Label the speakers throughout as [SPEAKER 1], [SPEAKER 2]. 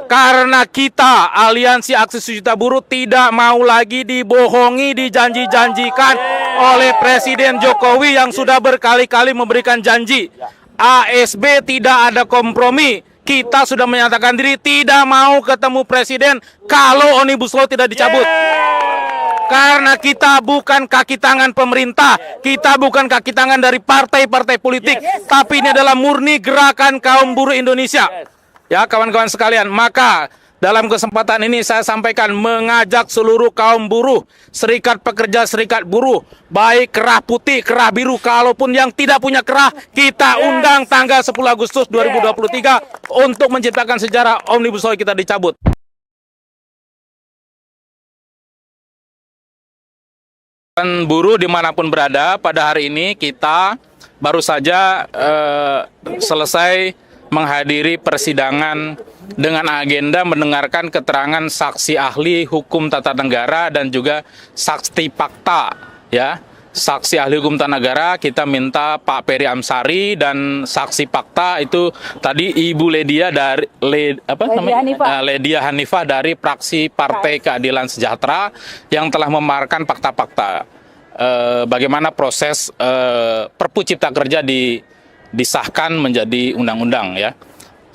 [SPEAKER 1] Karena kita, Aliansi Aksi Sejuta Buruh, tidak mau lagi dibohongi, dijanji-janjikan oleh Presiden Jokowi yang sudah berkali-kali memberikan janji. ASB tidak ada kompromi. Kita sudah menyatakan diri tidak mau ketemu Presiden kalau Omnibus Law tidak dicabut. Karena kita bukan kaki tangan pemerintah, kita bukan kaki tangan dari partai-partai politik, tapi ini adalah murni gerakan kaum buruh Indonesia. Ya, kawan-kawan sekalian, maka dalam kesempatan ini saya sampaikan mengajak seluruh kaum buruh, serikat pekerja, serikat buruh, baik kerah putih, kerah biru, kalaupun yang tidak punya kerah, kita undang tanggal 10 Agustus 2023 untuk menciptakan sejarah Omnibus Law kita dicabut. Buruh dimanapun berada, pada hari ini kita baru saja selesai menghadiri persidangan dengan agenda mendengarkan keterangan saksi ahli hukum tata negara dan juga saksi fakta, ya. Saksi ahli hukum tata negara kita minta Pak Peri Amsari, dan saksi fakta itu tadi Ibu Ledia dari Ledia Hanifah dari fraksi Partai Keadilan Sejahtera yang telah memaparkan fakta-fakta bagaimana proses Perpu Cipta Kerja disahkan menjadi undang-undang, ya.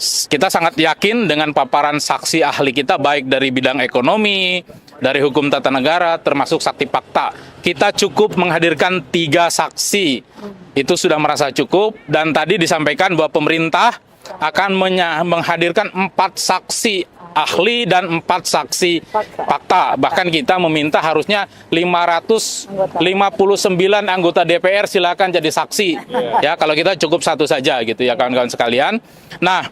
[SPEAKER 1] Kita sangat yakin dengan paparan saksi ahli kita, baik dari bidang ekonomi, dari hukum tata negara, termasuk saksi fakta. Kita cukup menghadirkan 3 saksi, itu sudah merasa cukup. Dan tadi disampaikan bahwa pemerintah akan menghadirkan 4 saksi ahli dan 4 saksi fakta. Bahkan kita meminta harusnya 559 anggota DPR silakan jadi saksi. Ya, kalau kita cukup 1 saja gitu ya, kawan-kawan sekalian. Nah,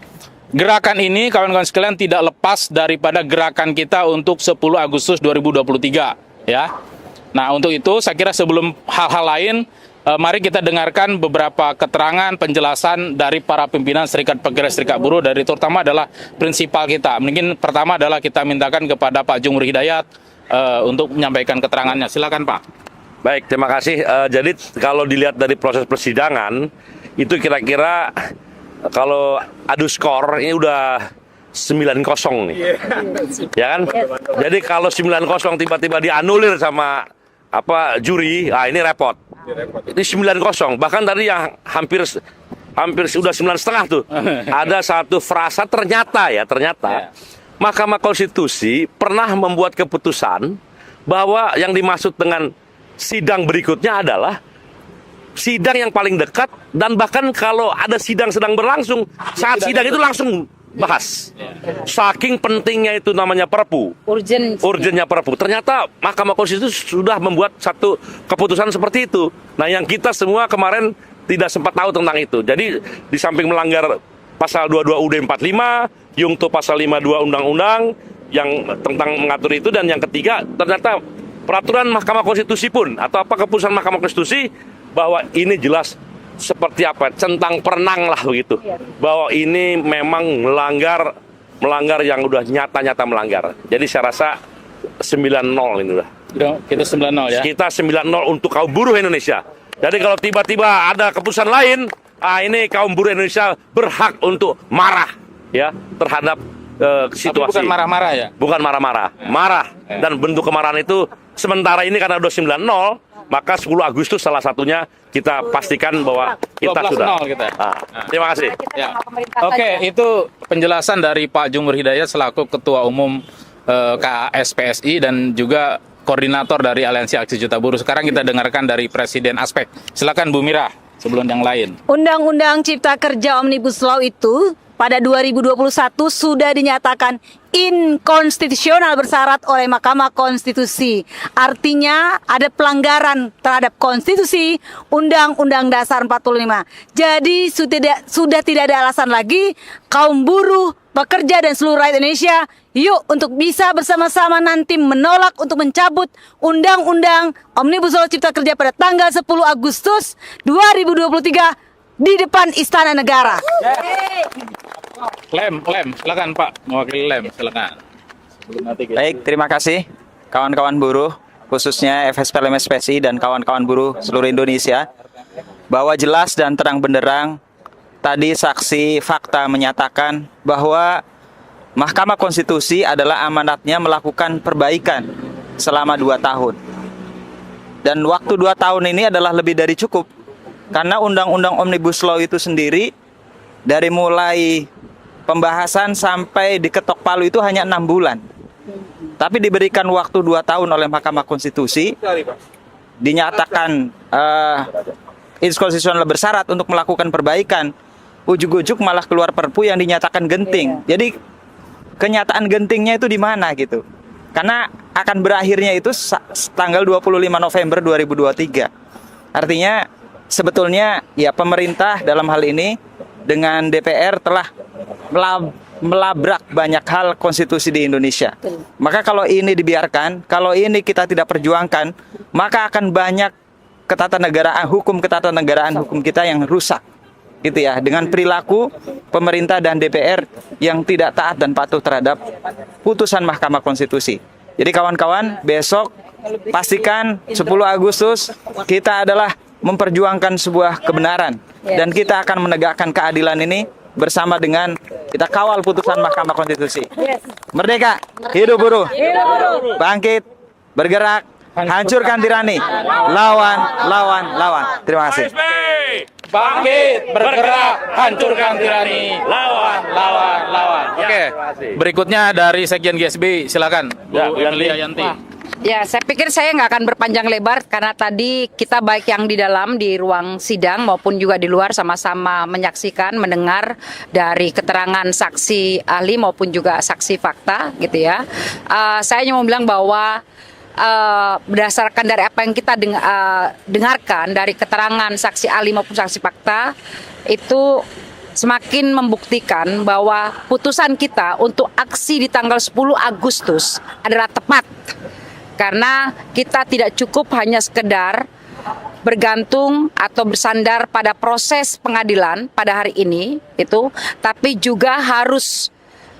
[SPEAKER 1] gerakan ini kawan-kawan sekalian tidak lepas daripada gerakan kita untuk 10 Agustus 2023, ya. Nah, untuk itu saya kira sebelum hal-hal lain, mari kita dengarkan beberapa keterangan penjelasan dari para pimpinan Serikat Pekerja Serikat Buruh, dari terutama adalah prinsipal kita. Mungkin pertama adalah kita mintakan kepada Pak Jumur Hidayat untuk menyampaikan keterangannya. Silakan, Pak.
[SPEAKER 2] Baik, terima kasih. Jadi kalau dilihat dari proses persidangan, itu kira-kira kalau adu skor ini udah 9-0 nih. Ya kan? Jadi kalau 9-0 tiba-tiba dianulir sama juri, ini repot. Ini 9-0. Bahkan tadi yang hampir sudah 9,5 tuh. Ada satu frasa ternyata Mahkamah Konstitusi pernah membuat keputusan bahwa yang dimaksud dengan sidang berikutnya adalah sidang yang paling dekat, dan bahkan kalau ada sidang sedang berlangsung, saat sidang itu langsung bahas. Saking pentingnya itu namanya Perpu. Urgennya Perpu. Ternyata Mahkamah Konstitusi sudah membuat satu keputusan seperti itu. Nah, yang kita semua kemarin tidak sempat tahu tentang itu. Jadi di samping melanggar pasal 22 UUD 45, Yungto pasal 52 Undang-Undang yang tentang mengatur itu, dan yang ketiga ternyata peraturan Mahkamah Konstitusi pun atau keputusan Mahkamah Konstitusi bahwa ini jelas seperti centang perenang lah begitu, bahwa ini memang melanggar yang udah nyata-nyata melanggar. Jadi saya rasa 9-0 ini udah.
[SPEAKER 1] Kita 9-0 ya.
[SPEAKER 2] Kita 9-0 untuk kaum buruh Indonesia. Jadi kalau tiba-tiba ada keputusan lain, ini kaum buruh Indonesia berhak untuk marah ya terhadap situasi.
[SPEAKER 1] Tapi bukan marah-marah ya?
[SPEAKER 2] Bukan marah-marah, marah. Dan bentuk kemarahan itu sementara ini karena udah 9-0, maka 10 Agustus salah satunya kita pastikan bahwa kita sudah. Terima kasih.
[SPEAKER 1] Ya. Oke, itu penjelasan dari Pak Jumur Hidayat selaku Ketua Umum KSPSI dan juga koordinator dari Aliansi Aksi Sejuta Buruh. Sekarang kita dengarkan dari Presiden Aspek. Silakan Bu Mira sebelum yang lain.
[SPEAKER 3] Undang-Undang Cipta Kerja Omnibus Law itu pada 2021 sudah dinyatakan inkonstitusional bersyarat oleh Mahkamah Konstitusi. Artinya ada pelanggaran terhadap konstitusi Undang-Undang Dasar 45. Jadi sudah tidak ada alasan lagi kaum buruh, pekerja dan seluruh rakyat Indonesia yuk untuk bisa bersama-sama nanti menolak untuk mencabut Undang-Undang Omnibus Law Cipta Kerja pada tanggal 10 Agustus 2023 di depan Istana Negara.
[SPEAKER 1] Lem, silakan Pak, mewakili Lem, silakan.
[SPEAKER 4] Baik, terima kasih kawan-kawan buruh, khususnya FSPLM SPSI dan kawan-kawan buruh seluruh Indonesia, bahwa jelas dan terang benderang tadi saksi fakta menyatakan bahwa Mahkamah Konstitusi adalah amanatnya melakukan perbaikan selama 2 tahun. Dan waktu 2 tahun ini adalah lebih dari cukup. Karena Undang-Undang Omnibus Law itu sendiri, dari mulai pembahasan sampai diketok palu itu hanya 6 bulan. Tapi diberikan waktu 2 tahun oleh Mahkamah Konstitusi, dinyatakan inkonstitusional bersyarat untuk melakukan perbaikan, ujuk-ujuk malah keluar perpu yang dinyatakan genting. Jadi kenyataan gentingnya itu di mana gitu? Karena akan berakhirnya itu tanggal 25 November 2023. Artinya sebetulnya ya pemerintah dalam hal ini dengan DPR telah melabrak banyak hal konstitusi di Indonesia. Maka kalau ini dibiarkan, kalau ini kita tidak perjuangkan, maka akan banyak hukum ketatanegaraan hukum kita yang rusak. Gitu ya, dengan perilaku pemerintah dan DPR yang tidak taat dan patuh terhadap putusan Mahkamah Konstitusi. Jadi kawan-kawan, besok pastikan 10 Agustus kita adalah memperjuangkan sebuah kebenaran dan kita akan menegakkan keadilan ini bersama dengan kita kawal putusan Mahkamah Konstitusi. Merdeka, hidup buruh, bangkit, bergerak, hancurkan tirani, lawan. Terima kasih.
[SPEAKER 1] Bangkit, bergerak, hancurkan tirani, lawan. Oke, berikutnya dari Sekjen GSB, silakan. Bu Emilia Yanti.
[SPEAKER 5] Ya, saya pikir saya nggak akan berpanjang lebar karena tadi kita baik yang di dalam di ruang sidang maupun juga di luar sama-sama menyaksikan, mendengar dari keterangan saksi ahli maupun juga saksi fakta, gitu ya. Saya hanya mau bilang bahwa berdasarkan dari apa yang kita dengarkan dari keterangan saksi ahli maupun saksi fakta itu semakin membuktikan bahwa putusan kita untuk aksi di tanggal 10 Agustus adalah tepat. Karena kita tidak cukup hanya sekedar bergantung atau bersandar pada proses pengadilan pada hari ini itu, tapi juga harus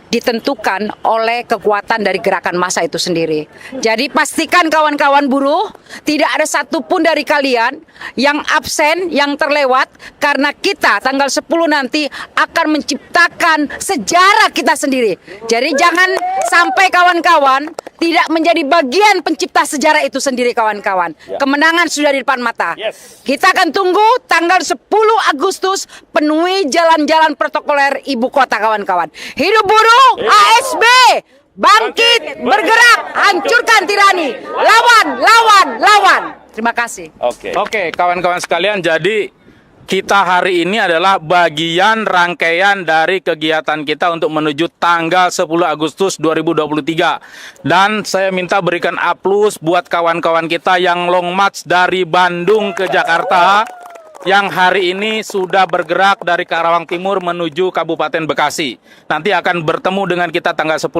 [SPEAKER 5] ditentukan oleh kekuatan dari gerakan massa itu sendiri. Jadi pastikan kawan-kawan buruh tidak ada satupun dari kalian yang absen, yang terlewat, karena kita tanggal 10 nanti akan menciptakan sejarah kita sendiri. Jadi jangan sampai kawan-kawan tidak menjadi bagian pencipta sejarah itu sendiri kawan-kawan. Kemenangan sudah di depan mata. Kita akan tunggu tanggal 10 Agustus penuhi jalan-jalan protokoler ibu kota kawan-kawan. Hidup buruh! ASB bangkit, bergerak, hancurkan tirani, lawan. Terima kasih.
[SPEAKER 1] Oke, kawan-kawan sekalian, jadi kita hari ini adalah bagian rangkaian dari kegiatan kita untuk menuju tanggal 10 Agustus 2023. Dan saya minta berikan aplaus buat kawan-kawan kita yang long march dari Bandung ke Jakarta, yang hari ini sudah bergerak dari Karawang Timur menuju Kabupaten Bekasi. Nanti akan bertemu dengan kita tanggal 10.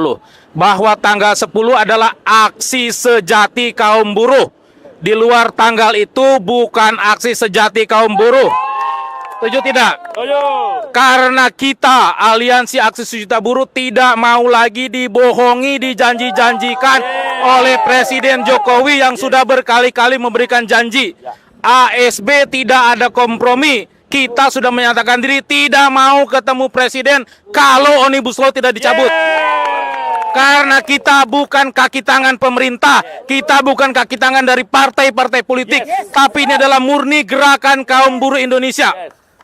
[SPEAKER 1] Bahwa tanggal 10 adalah aksi sejati kaum buruh. Di luar tanggal itu bukan aksi sejati kaum buruh. Setuju tidak? Setuju. Karena kita, Aliansi Aksi Sejuta Buruh, tidak mau lagi dibohongi, dijanji-janjikan oleh Presiden Jokowi yang sudah berkali-kali memberikan janji. ASB tidak ada kompromi. Kita sudah menyatakan diri tidak mau ketemu presiden kalau Omnibus Law tidak dicabut. Karena kita bukan kaki tangan pemerintah, kita bukan kaki tangan dari partai-partai politik, tapi ini adalah murni gerakan kaum buruh Indonesia.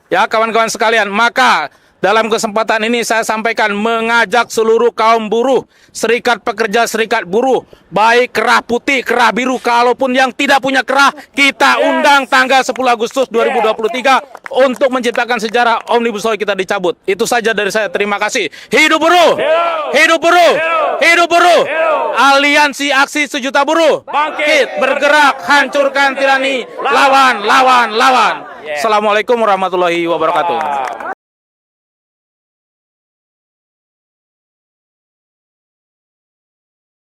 [SPEAKER 1] Ya, kawan-kawan sekalian, maka dalam kesempatan ini saya sampaikan mengajak seluruh kaum buruh, serikat pekerja, serikat buruh, baik kerah putih, kerah biru, kalaupun yang tidak punya kerah, kita undang tanggal 10 Agustus 2023 untuk menciptakan sejarah Omnibus Law kita dicabut. Itu saja dari saya. Terima kasih. Hidup buruh! Hidup buruh! Hidup buruh! Aliansi Aksi Sejuta Buruh, bangkit, bergerak, hancurkan tirani, lawan. Assalamualaikum warahmatullahi wabarakatuh.